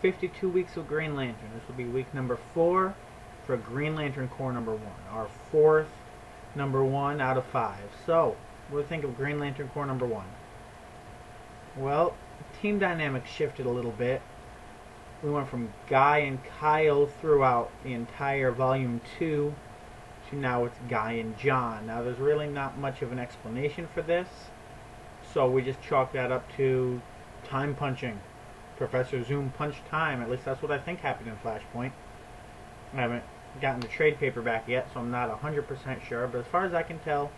52 weeks of Green Lantern. This will be week number 4 for Green Lantern Corps number 1. Our 4th number 1 out of 5. So, what do you think of Green Lantern Corps number 1? Well, team dynamics shifted a little bit. We went from Guy and Kyle throughout the entire volume 2 to now it's Guy and John. Now there's really not much of an explanation for this, so we just chalk that up to time punching. Professor Zoom punched time. At least that's what I think happened in Flashpoint. I haven't gotten the trade paperback yet, so I'm not 100% sure, but as far as I can tell,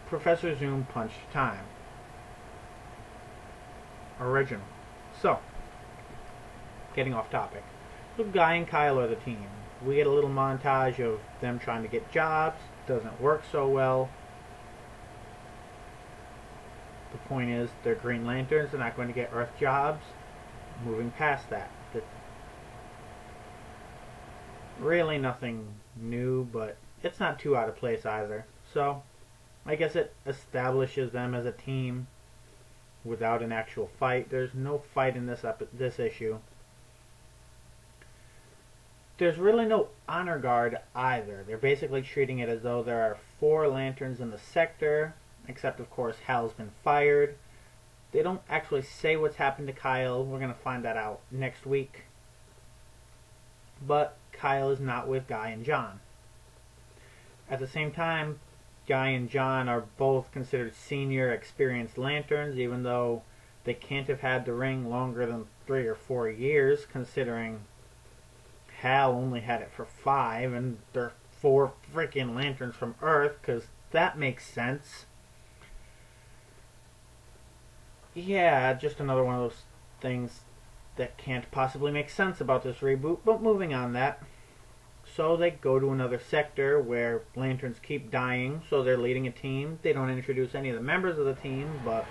Professor Zoom punched time. Original. So, getting off topic. So Guy and Kyle are the team. We get a little montage of them trying to get jobs. Doesn't work so well. The point is, they're Green Lanterns. They're not going to get Earth jobs. Moving past that. Really nothing new, but it's not too out of place either. So, I guess it establishes them as a team without an actual fight. There's no fight in this issue. There's really no honor guard either. They're basically treating it as though there are 4 lanterns in the sector, except of course Hal's been fired. They don't actually say what's happened to Kyle. We're going to find that out next week. But Kyle is not with Guy and John. At the same time, Guy and John are both considered senior experienced lanterns, even though they can't have had the ring longer than 3 or 4 years, considering Hal only had it for 5, and they're 4 freaking lanterns from Earth, because that makes sense. Yeah, just another one of those things that can't possibly make sense about this reboot, but moving on that. So they go to another sector where lanterns keep dying, so they're leading a team. They don't introduce any of the members of the team, but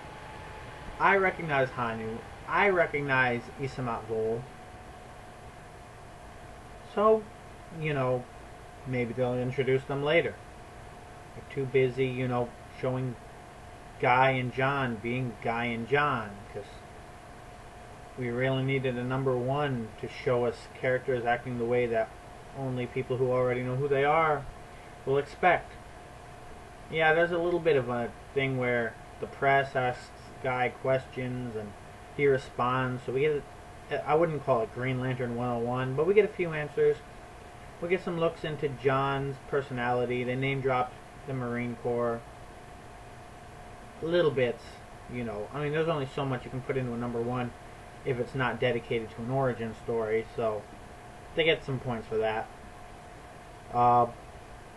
I recognize Hanu. I recognize Isamat Vol. So, you know, maybe they'll introduce them later. They're too busy, you know, showing Guy and John being Guy and John, because we really needed a number 1 to show us characters acting the way that only people who already know who they are will expect. Yeah, there's a little bit of a thing where the press asks Guy questions and he responds, so we get I wouldn't call it Green Lantern 101, but we get a few answers. We get some looks into John's personality. They name dropped the Marine Corps. Little bits, you know. I mean, there's only so much you can put into a number 1 if it's not dedicated to an origin story, so they get some points for that.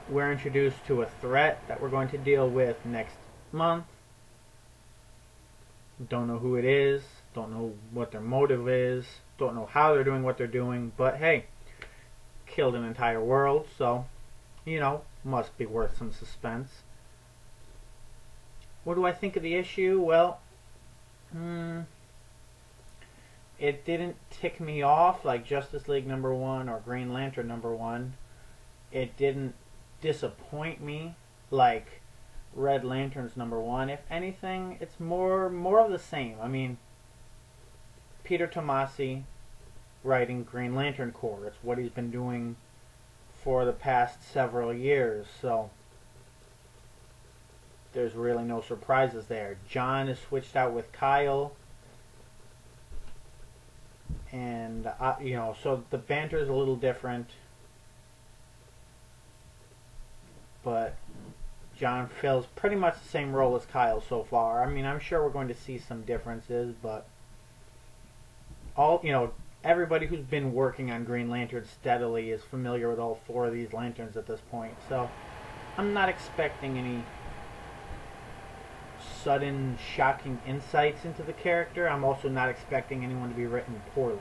We're introduced to a threat that we're going to deal with next month. Don't know who it is, don't know what their motive is, don't know how they're doing what they're doing, but hey, killed an entire world, so, you know, must be worth some suspense. What do I think of the issue? Well, it didn't tick me off like Justice League number 1 or Green Lantern number 1. It didn't disappoint me like Red Lantern's number 1. If anything, it's more of the same. I mean, Peter Tomasi writing Green Lantern Corps. It's what he's been doing for the past several years, so there's really no surprises there. John is switched out with Kyle, and you know, so the banter is a little different, but John fills pretty much the same role as Kyle so far. I mean, I'm sure we're going to see some differences, but everybody who's been working on Green Lantern steadily is familiar with all 4 of these lanterns at this point, so I'm not expecting any sudden shocking insights into the character. I'm also not expecting anyone to be written poorly.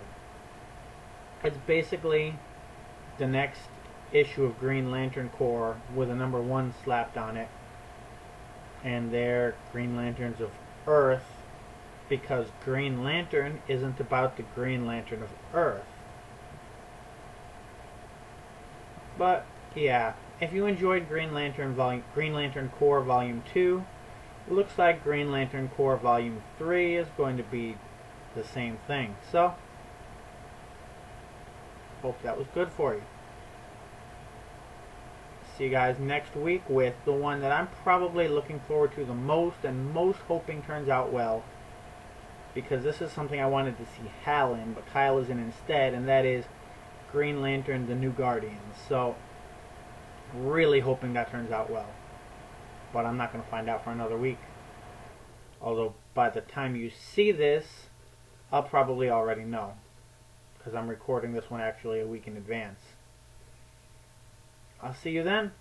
It's basically the next issue of Green Lantern Corps with a number 1 slapped on it, and they're Green Lanterns of Earth, because Green Lantern isn't about the Green Lantern of Earth. But yeah, if you enjoyed Green Lantern Corps Volume 2, it looks like Green Lantern Corps Volume 3 is going to be the same thing. So, Hope that was good for you. See you guys next week with the one that I'm probably looking forward to the most and most hoping turns out well, because this is something I wanted to see Hal in, but Kyle is in instead, and that is Green Lantern, The New Guardians. So, really hoping that turns out well. But I'm not going to find out for another week. Although, by the time you see this, I'll probably already know, because I'm recording this one actually a week in advance. I'll see you then.